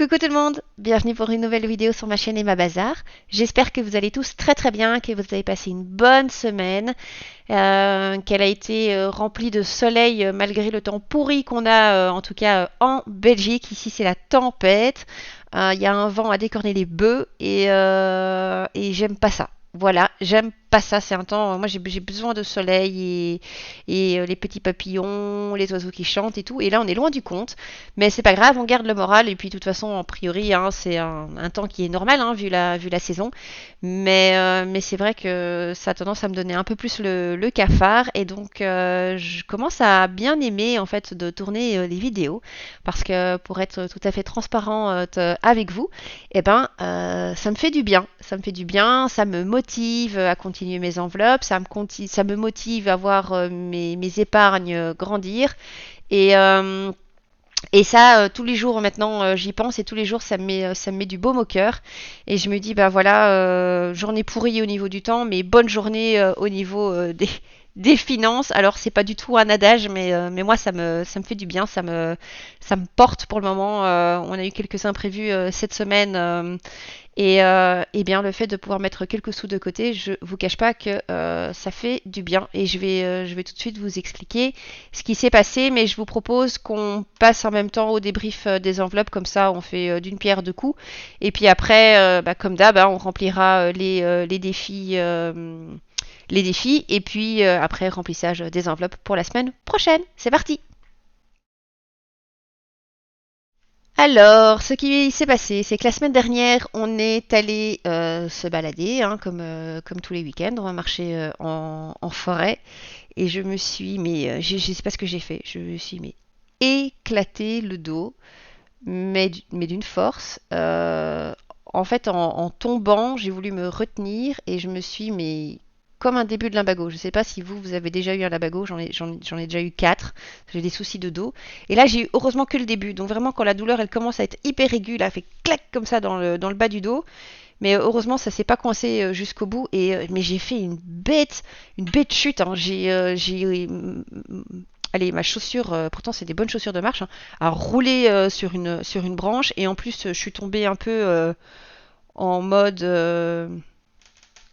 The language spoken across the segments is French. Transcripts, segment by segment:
Coucou tout le monde, bienvenue pour une nouvelle vidéo sur ma chaîne Emma Bazar. J'espère que vous allez tous très très bien, que vous avez passé une bonne semaine, qu'elle a été remplie de soleil malgré le temps pourri qu'on a en tout cas en Belgique. Ici c'est la tempête, il y a un vent à décorner les bœufs et j'aime pas ça. Voilà, j'aime pas ça, c'est un temps, moi j'ai besoin de soleil et les petits papillons, les oiseaux qui chantent et tout. Et là on est loin du compte. Mais c'est pas grave, on garde le moral. Et puis, de toute façon, a priori, hein, c'est un temps qui est normal, hein, vu la saison. Mais c'est vrai que ça a tendance à me donner un peu plus le cafard. Et donc, je commence à bien aimer, en fait, de tourner les vidéos. Parce que, pour être tout à fait transparente avec vous, eh ben, ça me fait du bien. Ça me fait du bien, ça me motive à continuer mes enveloppes, ça me motive à voir mes épargnes grandir. Et, euh, et ça, tous les jours maintenant, j'y pense et tous les jours, ça me met du baume au cœur. Et je me dis, bah voilà, journée pourrie au niveau du temps, mais bonne journée au niveau des finances. Alors, c'est pas du tout un adage, mais moi, ça me fait du bien, ça me porte pour le moment. On a eu quelques imprévus cette semaine. Et bien, le fait de pouvoir mettre quelques sous de côté, je vous cache pas que ça fait du bien. Et je vais tout de suite vous expliquer ce qui s'est passé, mais je vous propose qu'on passe en même temps au débrief des enveloppes, comme ça on fait d'une pierre deux coups. Et puis après, bah, comme d'hab, hein, on remplira les défis, et puis après remplissage des enveloppes pour la semaine prochaine. C'est parti! Alors, ce qui s'est passé, c'est que la semaine dernière, on est allé se balader, hein, comme tous les week-ends. On va marcher en forêt. Et je me suis, je sais pas ce que j'ai fait. Je me suis, éclaté le dos, mais d'une force. En fait, en tombant, j'ai voulu me retenir et je me suis, comme un début de lumbago. Je sais pas si vous avez déjà eu un lumbago. J'en ai déjà eu 4. J'ai des soucis de dos. Et là, j'ai eu heureusement que le début. Donc vraiment, quand la douleur, elle commence à être hyper aiguë, là, elle fait clac comme ça dans le bas du dos. Mais heureusement, ça s'est pas coincé jusqu'au bout. Mais j'ai fait une bête chute, hein. Allez, ma chaussure, pourtant c'est des bonnes chaussures de marche, hein, a roulé sur une branche. Et en plus, je suis tombée un peu en mode...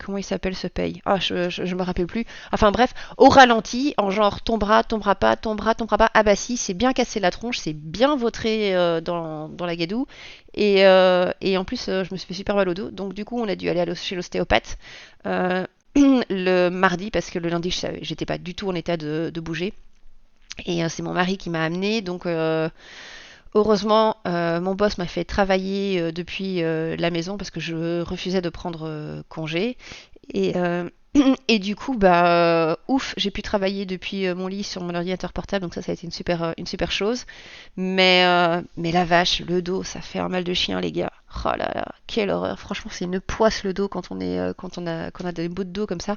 comment il s'appelle ce paye? Ah, je me rappelle plus. Enfin bref, au ralenti, en genre tombera pas, tombera pas. Ah bah si, c'est bien cassé la tronche, c'est bien vautré dans la gadoue. Et en plus, je me suis fait super mal au dos. Donc du coup, on a dû aller chez l'ostéopathe le mardi, parce que le lundi, j'étais pas du tout en état de bouger. Et c'est mon mari qui m'a amené. Donc heureusement, mon boss m'a fait travailler depuis la maison parce que je refusais de prendre congé. Et, euh, et du coup, bah, ouf, j'ai pu travailler depuis mon lit sur mon ordinateur portable, donc ça a été une super chose. Mais la vache, le dos, ça fait un mal de chien, les gars. Oh là là, quelle horreur. Franchement, c'est une poisse le dos quand quand on a des bouts de dos comme ça.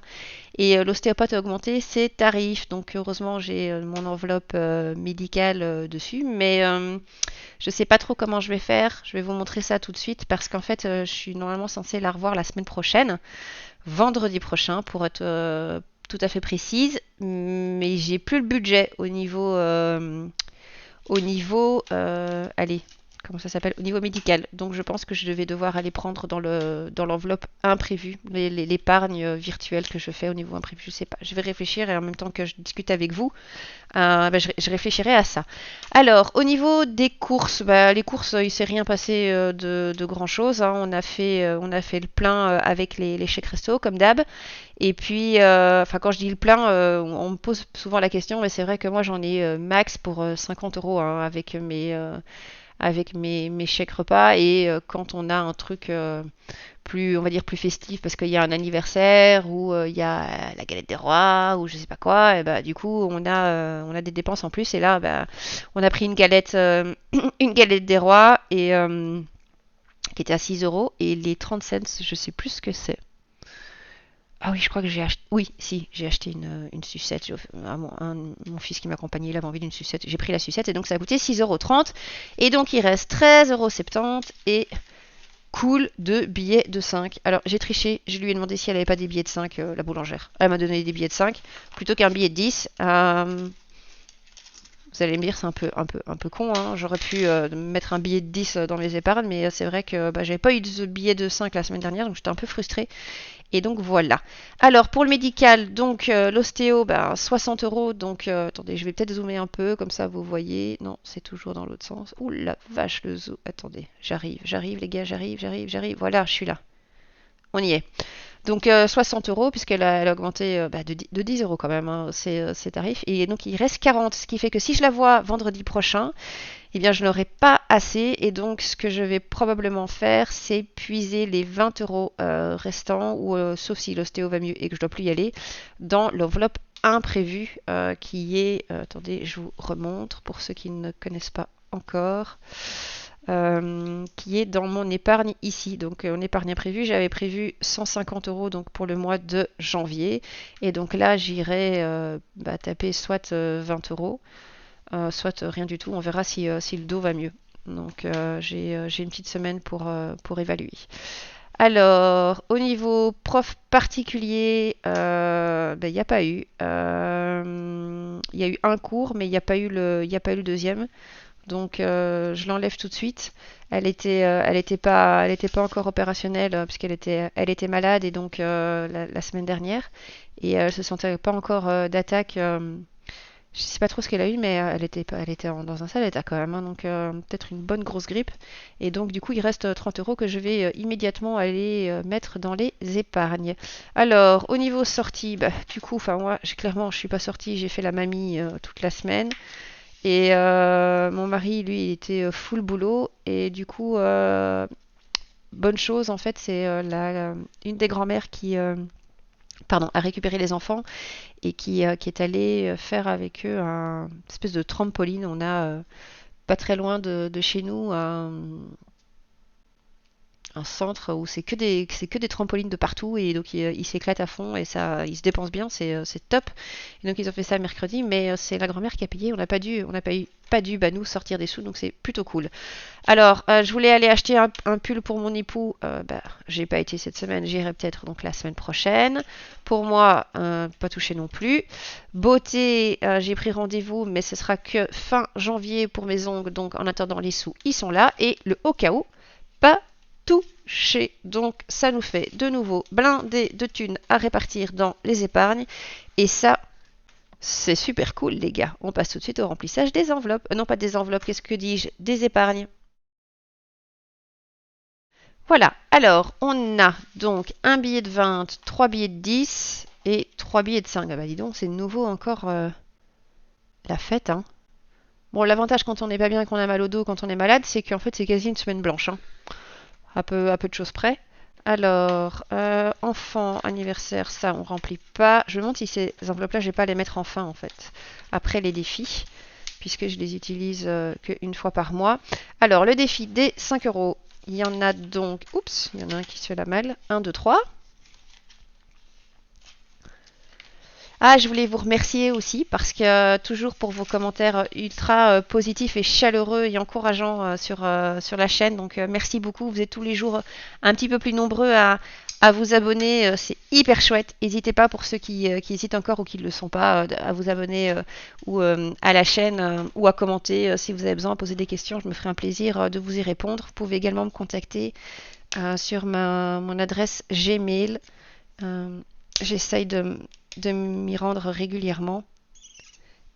Et l'ostéopathe a augmenté ses tarifs, donc heureusement j'ai mon enveloppe médicale dessus. Mais je sais pas trop comment je vais faire. Je vais vous montrer ça tout de suite parce qu'en fait, je suis normalement censée la revoir la semaine prochaine, vendredi prochain pour être tout à fait précise. Mais j'ai plus le budget allez, comment ça s'appelle, au niveau médical. Donc je pense que je vais devoir aller prendre dans l'enveloppe imprévue, l'épargne virtuelle que je fais au niveau imprévu. Je sais pas. Je vais réfléchir et en même temps que je discute avec vous, bah, je réfléchirai à ça. Alors, au niveau des courses, bah, les courses, il s'est rien passé de grand chose, hein. On a fait le plein avec les chèques resto, comme d'hab. Et puis, enfin, quand je dis le plein, on me pose souvent la question, mais c'est vrai que moi, j'en ai max pour 50 euros, hein, avec mes chèques repas. Et quand on a un truc plus, on va dire plus festif, parce qu'il y a un anniversaire ou il y a la galette des rois ou je sais pas quoi, et bah du coup on a des dépenses en plus. Et là, bah, on a pris une galette, une galette des rois qui était à 6 euros, et les 30 cents, je sais plus ce que c'est. Ah oui, je crois que j'ai acheté. Oui, si, j'ai acheté une sucette. Mon fils qui m'accompagnait, il avait envie d'une sucette. J'ai pris la sucette et donc ça a coûté 6,30 €. Et donc il reste 13,70 € et cool de billets de 5. Alors j'ai triché, je lui ai demandé si elle avait pas des billets de 5, la boulangère. Elle m'a donné des billets de 5 plutôt qu'un billet de 10. Vous allez me dire, c'est un peu con, hein. J'aurais pu mettre un billet de 10 dans mes épargnes, mais c'est vrai que bah, j'avais pas eu de billet de 5 la semaine dernière, donc j'étais un peu frustrée. Et donc voilà. Alors pour le médical, donc l'ostéo, bah, 60 euros. Donc attendez, je vais peut-être zoomer un peu, comme ça vous voyez. Non, c'est toujours dans l'autre sens. Ouh la vache, le zoom. Attendez, j'arrive les gars, j'arrive. Voilà, je suis là. On y est. Donc 60 euros, elle a augmenté bah, de 10 euros quand même, hein, ses tarifs. Et donc il reste 40, ce qui fait que si je la vois vendredi prochain, eh bien je n'aurai pas assez. Et donc ce que je vais probablement faire, c'est puiser les 20 euros restants, ou sauf si l'ostéo va mieux et que je dois plus y aller, dans l'enveloppe imprévue qui est... attendez, je vous remontre pour ceux qui ne connaissent pas encore. Qui est dans mon épargne ici. Donc en épargne imprévue, j'avais prévu 150 euros donc pour le mois de janvier. Et donc là, j'irai bah, taper soit 20 euros, soit rien du tout. On verra si le dos va mieux. Donc j'ai une petite semaine pour évaluer. Alors, au niveau prof particulier, ben, il n'y a pas eu. Il y a eu un cours, mais il n'y a pas eu il y a pas eu le deuxième. Donc je l'enlève tout de suite. Elle était pas encore opérationnelle elle était malade et donc la semaine dernière et elle se sentait pas encore d'attaque. Je sais pas trop ce qu'elle a eu, mais elle était dans un sale état quand même, hein, donc peut-être une bonne grosse grippe. Et donc du coup il reste 30 euros que je vais immédiatement aller mettre dans les épargnes. Alors au niveau sortie, bah, du coup, enfin moi clairement je suis pas sortie, j'ai fait la mamie toute la semaine. Et mon mari, lui, il était full boulot. Et du coup, bonne chose, en fait, c'est une des grand-mères qui pardon, a récupéré les enfants et qui est allée faire avec eux un espèce de trampoline. On a pas très loin de chez nous un centre où c'est que des trampolines de partout et donc ils s'éclatent à fond et ça ils se dépensent bien, c'est top. Et donc ils ont fait ça mercredi, mais c'est la grand-mère qui a payé, on n'a pas eu pas dû bah, nous sortir des sous, donc c'est plutôt cool. Alors je voulais aller acheter un pull pour mon époux, bah, j'ai pas été cette semaine, j'irai peut-être donc la semaine prochaine. Pour moi pas touché non plus. Beauté, j'ai pris rendez-vous, mais ce sera que fin janvier pour mes ongles, donc en attendant les sous ils sont là et le au cas où pas touché. Donc ça nous fait de nouveau blindé de thunes à répartir dans les épargnes. Et ça, c'est super cool les gars. On passe tout de suite au remplissage des enveloppes. Non pas des enveloppes, qu'est-ce que dis-je? Des épargnes. Voilà, alors on a donc un billet de 20, 3 billets de 10 et 3 billets de 5. Ah bah dis donc, c'est nouveau encore la fête, hein. Bon, l'avantage quand on n'est pas bien, qu'on a mal au dos, quand on est malade, c'est qu'en fait c'est quasi une semaine blanche, hein. À peu de choses près. Alors, enfant, anniversaire, ça on remplit pas. Je me demande si ces enveloppes-là, je vais pas les mettre en fin en fait. Après les défis, puisque je les utilise qu'une fois par mois. Alors, le défi des 5 euros. Il y en a donc, oups, il y en a un qui se fait la malle. 1, 2, 3. Ah, je voulais vous remercier aussi parce que toujours pour vos commentaires ultra positifs et chaleureux et encourageants sur la chaîne. Donc merci beaucoup. Vous êtes tous les jours un petit peu plus nombreux à vous abonner. C'est hyper chouette. N'hésitez pas pour ceux qui hésitent encore ou qui ne le sont pas à vous abonner ou à la chaîne ou à commenter si vous avez besoin, à poser des questions. Je me ferai un plaisir de vous y répondre. Vous pouvez également me contacter sur mon adresse Gmail. Euh, J'essaye de m'y rendre régulièrement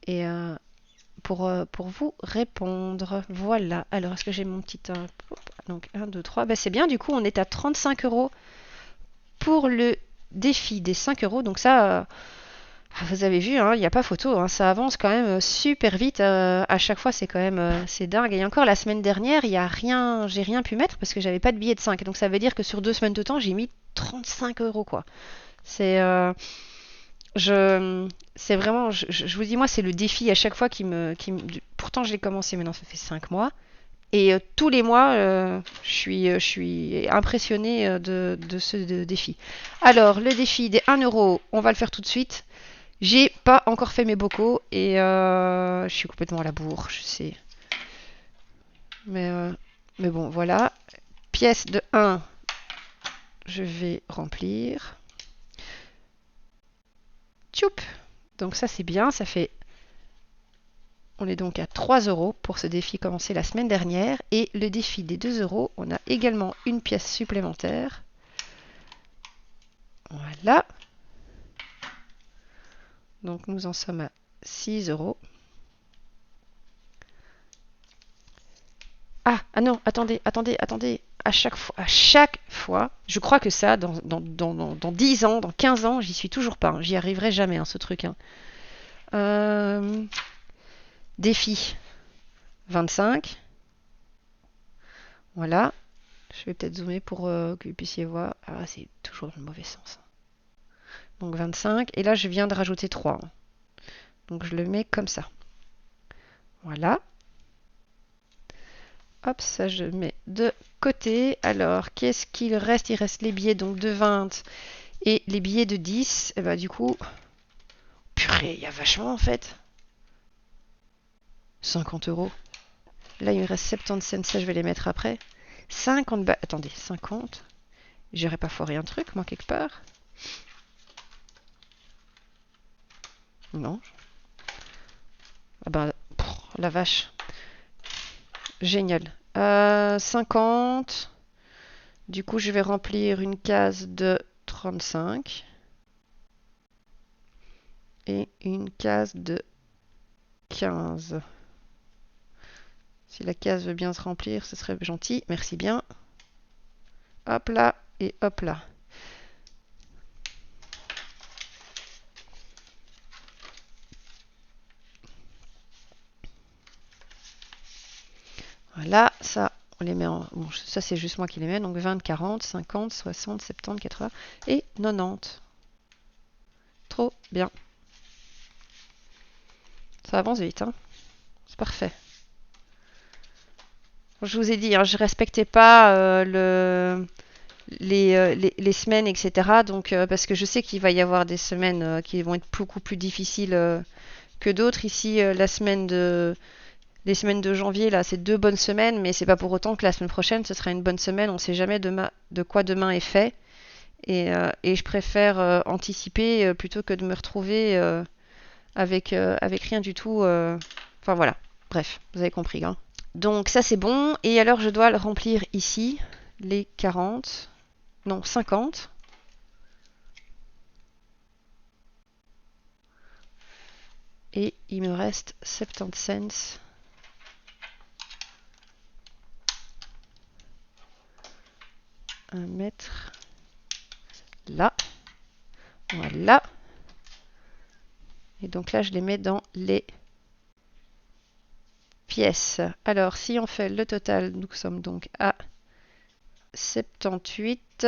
et pour vous répondre. Voilà. Alors, est-ce que j'ai mon petit... donc, 1, 2, 3. Ben, c'est bien. Du coup, on est à 35 euros pour le défi des 5 euros. Donc ça, vous avez vu, hein, il n'y a pas photo. Hein, ça avance quand même super vite. À chaque fois, c'est quand même c'est dingue. Et encore la semaine dernière, il y a rien, j'ai rien pu mettre parce que j'avais pas de billet de 5. Donc ça veut dire que sur 2 semaines de temps, j'ai mis 35 euros, quoi. C'est... c'est vraiment, je vous dis, moi, c'est le défi à chaque fois pourtant, je l'ai commencé maintenant, ça fait 5 mois. Et tous les mois, je suis impressionnée de ce défi. Alors, le défi des 1 euro, on va le faire tout de suite. J'ai pas encore fait mes bocaux et je suis complètement à la bourre, je sais. Mais, euh, mais bon, voilà. Pièce de 1, je vais remplir. Tchoup! Donc ça c'est bien, ça fait On est donc à 3 € pour ce défi commencé la semaine dernière. Et le défi des 2 €, on a également une pièce supplémentaire. Voilà. Donc nous en sommes à 6 €. Ah non, attendez. À chaque fois, je crois que ça, dans 10 ans, dans 15 ans, j'y suis toujours pas. Hein. J'y arriverai jamais, hein, ce truc. Hein. Défi 25. Voilà. Je vais peut-être zoomer pour que vous puissiez voir. Ah, c'est toujours dans le mauvais sens. Donc 25. Et là, je viens de rajouter 3. Hein. Donc je le mets comme ça. Voilà. Hop, ça je mets de côté. Alors, qu'est-ce qu'il reste? Il reste les billets donc de 20 et les billets de 10. Et bah du coup, purée, il y a vachement en fait. 50 €. Là, il me reste 70 cents, ça je vais les mettre après. 50 balles. Attendez, 50. J'aurais pas foiré un truc, moi, quelque part? Non. Ah ben, la vache. Génial. 50. Du coup, je vais remplir une case de 35. Et une case de 15. Si la case veut bien se remplir, ce serait gentil. Merci bien. Hop là et hop là. Voilà, ça, on les met en... Bon, ça, c'est juste moi qui les mets. Donc 20, 40, 50, 60, 70, 80 et 90. Trop bien. Ça avance vite, hein. C'est parfait. Je vous ai dit, hein, je respectais pas les semaines, etc. Donc, parce que je sais qu'il va y avoir des semaines qui vont être beaucoup plus difficiles que d'autres. Ici, les semaines de janvier, là, c'est 2 bonnes semaines, mais c'est pas pour autant que la semaine prochaine, ce sera une bonne semaine. On ne sait jamais de quoi demain est fait. Et je préfère anticiper plutôt que de me retrouver avec rien du tout. Enfin voilà, bref, vous avez compris. Hein. Donc ça c'est bon. Et alors je dois le remplir ici, les 40. Non, 50. Et il me reste 70 cents. À mettre là. Voilà. Et donc là, je les mets dans les pièces. Alors, si on fait le total, nous sommes donc à 78,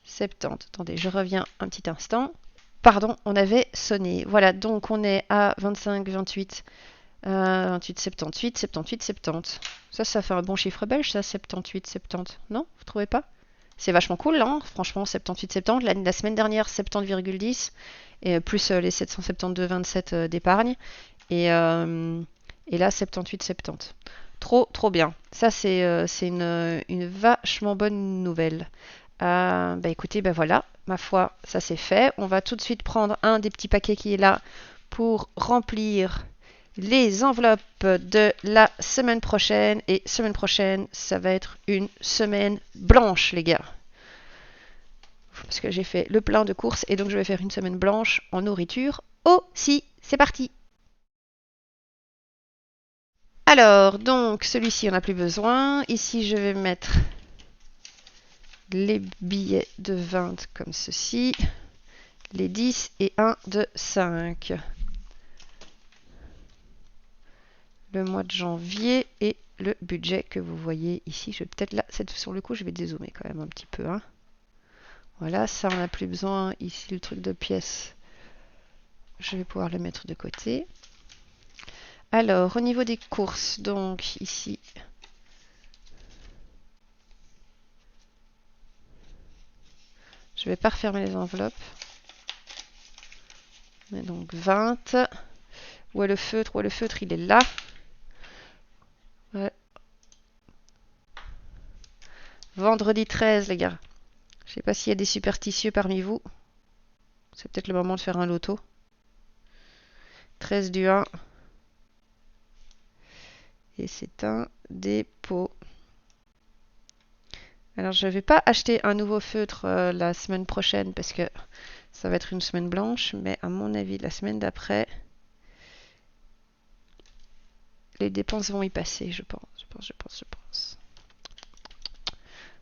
70. Attendez, je reviens un petit instant. Pardon, on avait sonné. Voilà, donc on est à 25, 28, 28, 78, 78, 70. Ça fait un bon chiffre belge, ça, 78, 70. Non, vous trouvez pas? C'est vachement cool, hein, franchement, 78, 70. La semaine dernière, 70,10. Et plus les 772,27 d'épargne. Et là, 78, 70. Trop bien. Ça, c'est une vachement bonne nouvelle. Bah écoutez, ben voilà, ma foi, ça c'est fait. On va tout de suite prendre un des petits paquets qui est là pour remplir les enveloppes de la semaine prochaine. Et semaine prochaine, ça va être une semaine blanche, les gars. Parce que j'ai fait le plein de courses et donc je vais faire une semaine blanche en nourriture aussi. C'est parti! Alors, donc, celui-ci, on n'a plus besoin. Ici, je vais mettre les billets de 20 comme ceci. Les 10 et un de 5. Le mois de janvier et le budget que vous voyez ici. Je vais peut-être là, sur le coup, je vais dézoomer quand même un petit peu. Hein. Voilà, ça, on n'a plus besoin. Ici, le truc de pièces, je vais pouvoir le mettre de côté. Alors, au niveau des courses, donc ici, je vais pas refermer les enveloppes. Mais donc 20. Où est le feutre? Où est le feutre? Il est là. Ouais. Vendredi 13, les gars. Je sais pas s'il y a des superstitieux parmi vous. C'est peut-être le moment de faire un loto. 13 du 1. Et c'est un dépôt. Alors, je ne vais pas acheter un nouveau feutre la semaine prochaine parce que ça va être une semaine blanche, mais à mon avis, la semaine d'après, les dépenses vont y passer, je pense.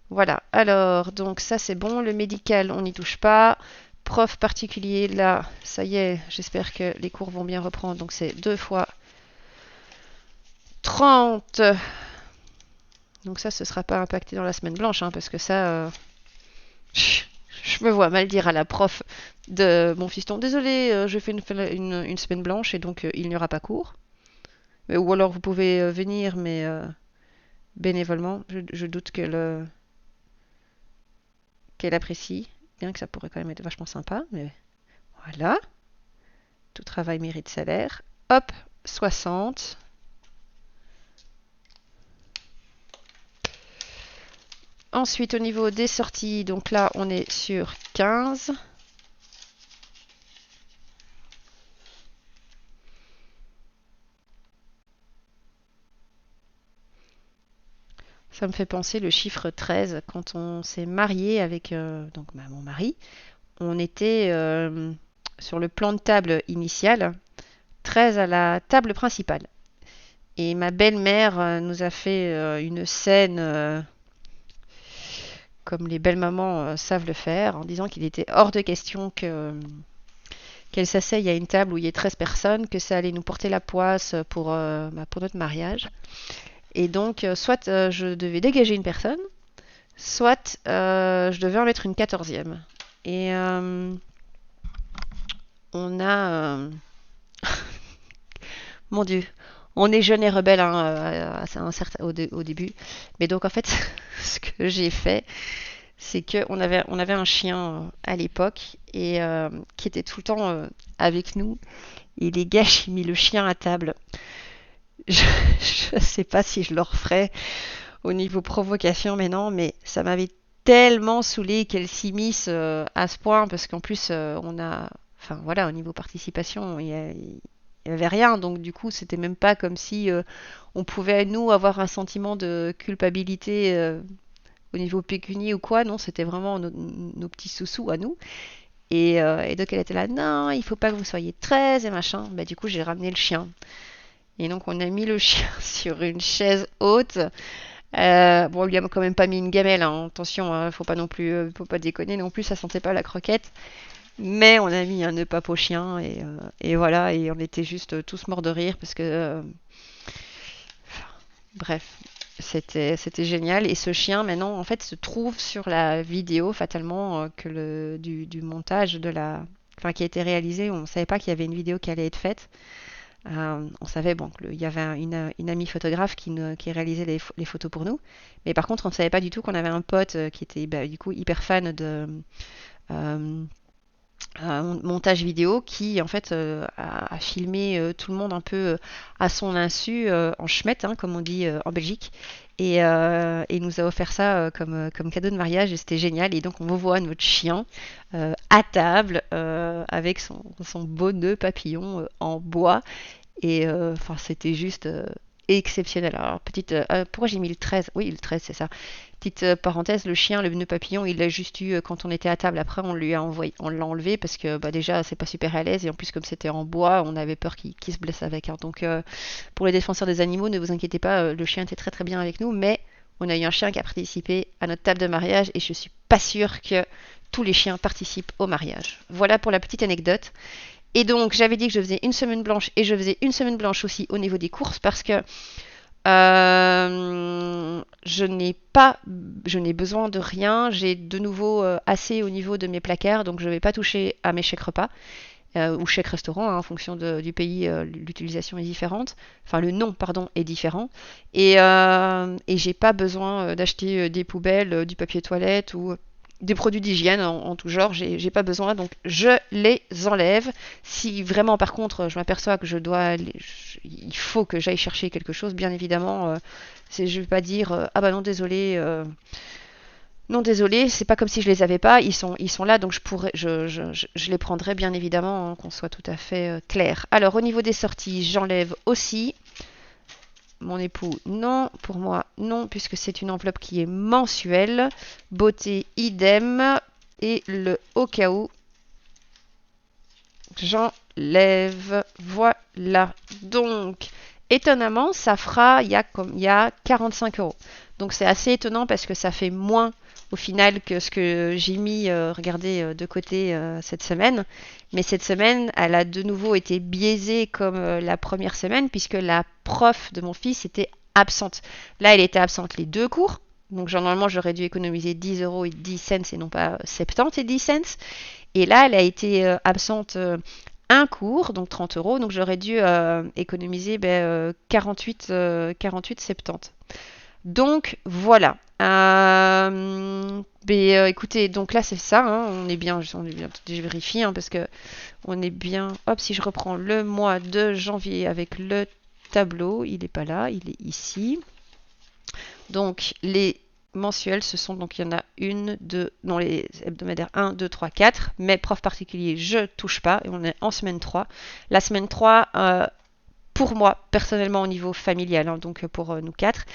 Voilà, alors, donc ça c'est bon. Le médical, on n'y touche pas. Prof particulier, là, ça y est, j'espère que les cours vont bien reprendre. Donc c'est 2 fois 30. Donc ça, ce ne sera pas impacté dans la semaine blanche, hein, parce que ça, je me vois mal dire à la prof de mon fiston, désolé, je fais une semaine blanche et donc il n'y aura pas cours. Ou alors vous pouvez venir, mais bénévolement. Je doute qu'elle apprécie, bien que ça pourrait quand même être vachement sympa. Mais voilà, tout travail mérite salaire. Hop, 60. Ensuite, au niveau des sorties, donc là, on est sur 15. Ça me fait penser le chiffre 13. Quand on s'est marié avec donc, mon mari, on était sur le plan de table initial, 13 à la table principale. Et ma belle-mère nous a fait une scène comme les belles mamans savent le faire, en disant qu'il était hors de question qu'elle s'asseye à une table où il y ait 13 personnes, que ça allait nous porter la poisse pour notre mariage. Et donc, soit je devais dégager une personne, soit je devais en mettre une 14e. Et on a... mon Dieu, on est jeune et rebelle hein, au début. Mais donc, en fait, ce que j'ai fait, c'est qu'on avait un chien à l'époque et qui était tout le temps avec nous. Et les gars, j'ai mis le chien à table. Je ne sais pas si je le referais au niveau provocation, mais non, mais ça m'avait tellement saoulé qu'elle s'immisce à ce point parce qu'en plus, on a. Enfin voilà, au niveau participation, il n'y avait rien. Donc du coup, c'était même pas comme si on pouvait, nous, avoir un sentiment de culpabilité au niveau pécunier ou quoi. Non, c'était vraiment nos petits sous-sous à nous. Et donc elle était là, non, il faut pas que vous soyez 13 et machin. Bah du coup, j'ai ramené le chien. Et donc on a mis le chien sur une chaise haute. Bon, on lui a quand même pas mis une gamelle, hein. Attention, hein, faut pas non plus, faut pas déconner non plus, ça sentait pas la croquette. Mais on a mis un nœud pape au chien et voilà, et on était juste tous morts de rire parce que, bref, c'était génial. Et ce chien maintenant, en fait, se trouve sur la vidéo fatalement du montage enfin, qui a été réalisé. On savait pas qu'il y avait une vidéo qui allait être faite. On savait bon, qu'il y avait une amie photographe qui réalisait les photos pour nous. Mais par contre, on ne savait pas du tout qu'on avait un pote qui était du coup hyper fan de euh, montage vidéo qui en fait a filmé tout le monde un peu à son insu en schmette, hein, comme on dit en Belgique. Et nous a offert ça comme cadeau de mariage et c'était génial. Et donc on voit notre chien à table avec son beau nœud papillon en bois. Et enfin, c'était juste exceptionnel. Alors, pourquoi j'ai mis le 13? Oui, le 13, c'est ça. Petite parenthèse, le chien, le nœud papillon, il l'a juste eu quand on était à table. Après, on l'a enlevé parce que bah, déjà, c'est pas super à l'aise. Et en plus, comme c'était en bois, on avait peur qu'il se blesse avec. Hein. Donc, pour les défenseurs des animaux, ne vous inquiétez pas, le chien était très très bien avec nous. Mais on a eu un chien qui a participé à notre table de mariage et je suis pas sûre que tous les chiens participent au mariage. Voilà pour la petite anecdote. Et donc, j'avais dit que je faisais une semaine blanche et je faisais une semaine blanche aussi au niveau des courses parce que je n'ai besoin de rien. J'ai de nouveau assez au niveau de mes placards, donc je ne vais pas toucher à mes chèques repas ou chèques restaurants hein, en fonction du pays. L'utilisation est différente, enfin le nom, pardon, est différent. Et j'ai pas besoin d'acheter des poubelles, du papier toilette ou des produits d'hygiène en tout genre, j'ai pas besoin, donc je les enlève. Si vraiment, par contre, je m'aperçois que il faut que j'aille chercher quelque chose, bien évidemment, je vais pas dire ah bah non désolé, non désolé, c'est pas comme si je les avais pas, ils sont là, donc je les prendrai bien évidemment, hein, qu'on soit tout à fait clair. Alors au niveau des sorties, j'enlève aussi mon époux, non. Pour moi, non, puisque c'est une enveloppe qui est mensuelle. Beauté, idem. Et le au cas où, j'enlève. Voilà. Donc, étonnamment, ça fera, il y a 45 euros. Donc, c'est assez étonnant parce que ça fait moins au final que ce que j'ai mis, regardez, de côté cette semaine. Mais cette semaine, elle a de nouveau été biaisée comme la première semaine puisque la prof de mon fils était absente. Là, elle était absente les deux cours. Donc, normalement, j'aurais dû économiser 10 euros et 10 cents et non pas 70 et 10 cents. Et là, elle a été absente un cours, donc 30 euros. Donc j'aurais dû économiser 48,70. Donc voilà. Écoutez, donc là c'est ça, hein, on est bien, je vérifie hein, parce que on est bien. Hop, si je reprends le mois de janvier avec le tableau, il n'est pas là, il est ici. Donc les mensuels, ce sont donc il y en a une, deux, non les hebdomadaires 1, 2, 3, 4, mais prof particulier, je touche pas, et on est en semaine 3. La semaine 3, pour moi, personnellement au niveau familial, hein, donc pour nous quatre,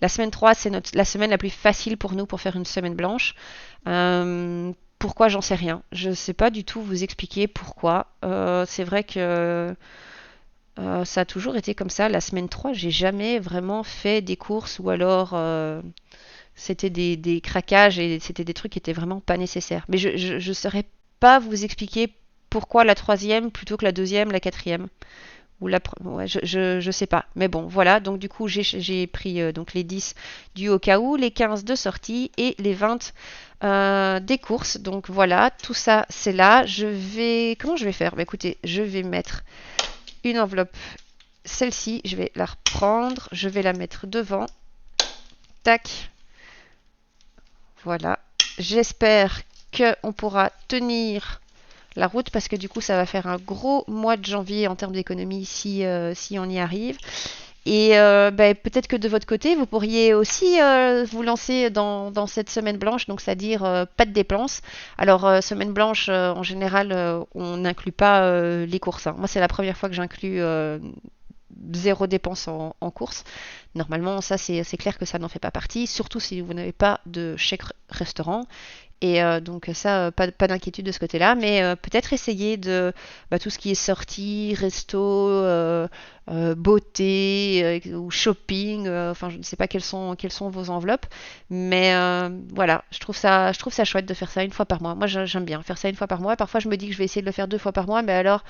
la semaine 3, c'est la semaine la plus facile pour nous pour faire une semaine blanche. Pourquoi, j'en sais rien. Je ne sais pas du tout vous expliquer pourquoi. C'est vrai que ça a toujours été comme ça. La semaine 3, j'ai jamais vraiment fait des courses ou alors c'était des craquages et c'était des trucs qui étaient vraiment pas nécessaires. Mais je saurais pas vous expliquer pourquoi la troisième plutôt que la deuxième, la quatrième. Ou ouais, je sais pas. Mais bon, voilà. Donc du coup, j'ai pris donc les 10 du au cas où, les 15 de sortie et les 20 des courses. Donc voilà, tout ça c'est là. Comment je vais faire? Bah, écoutez, je vais mettre une enveloppe. Celle-ci, je vais la reprendre. Je vais la mettre devant. Tac. Voilà. J'espère qu'on pourra tenir la route parce que du coup ça va faire un gros mois de janvier en termes d'économie si on y arrive. Et peut-être que de votre côté, vous pourriez aussi vous lancer dans cette semaine blanche, donc c'est-à-dire pas de dépenses. Alors, semaine blanche, en général, on n'inclut pas les courses, hein. Moi, c'est la première fois que j'inclus zéro dépense en course. Normalement, ça, c'est clair que ça n'en fait pas partie, surtout si vous n'avez pas de chèque restaurant. Et donc ça, pas d'inquiétude de ce côté-là, mais peut-être essayer de tout ce qui est sortie, resto, beauté ou shopping. Enfin, je ne sais pas quelles sont vos enveloppes, mais voilà, je trouve ça chouette de faire ça une fois par mois. Moi, j'aime bien faire ça une fois par mois. Parfois, je me dis que je vais essayer de le faire deux fois par mois, mais alors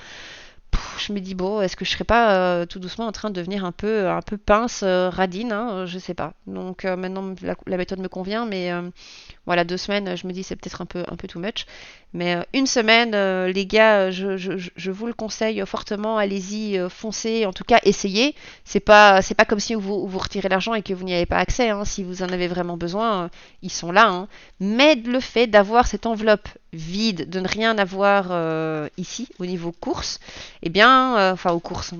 je me dis bon, est-ce que je serais pas tout doucement en train de devenir un peu pince, radine, hein, je sais pas. Donc maintenant la méthode me convient, mais voilà, 2 semaines, je me dis c'est peut-être un peu too much. Mais une semaine, les gars, je vous le conseille fortement, allez-y, foncez, en tout cas essayez. C'est pas comme si vous retirez l'argent et que vous n'y avez pas accès, hein. Si vous en avez vraiment besoin, ils sont là, hein. Mais le fait d'avoir cette enveloppe vide, de ne rien avoir ici au niveau course, eh bien, enfin aux courses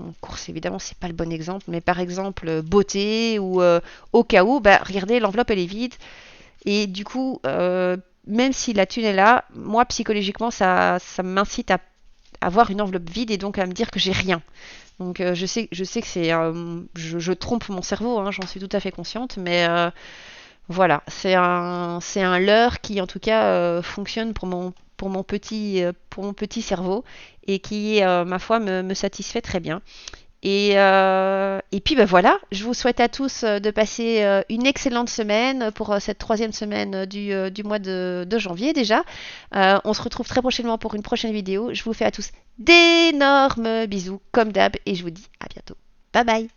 évidemment c'est pas le bon exemple, mais par exemple beauté ou au cas où, regardez l'enveloppe elle est vide et du coup même si la thune est là, moi psychologiquement ça m'incite à avoir une enveloppe vide et donc à me dire que j'ai rien. Donc je sais que je trompe mon cerveau, hein, j'en suis tout à fait consciente, mais voilà, c'est un leurre qui en tout cas fonctionne pour mon petit cerveau et qui, ma foi, me satisfait très bien. Et puis voilà, je vous souhaite à tous de passer une excellente semaine pour cette troisième semaine du mois de janvier déjà. On se retrouve très prochainement pour une prochaine vidéo. Je vous fais à tous d'énormes bisous comme d'hab et je vous dis à bientôt. Bye bye.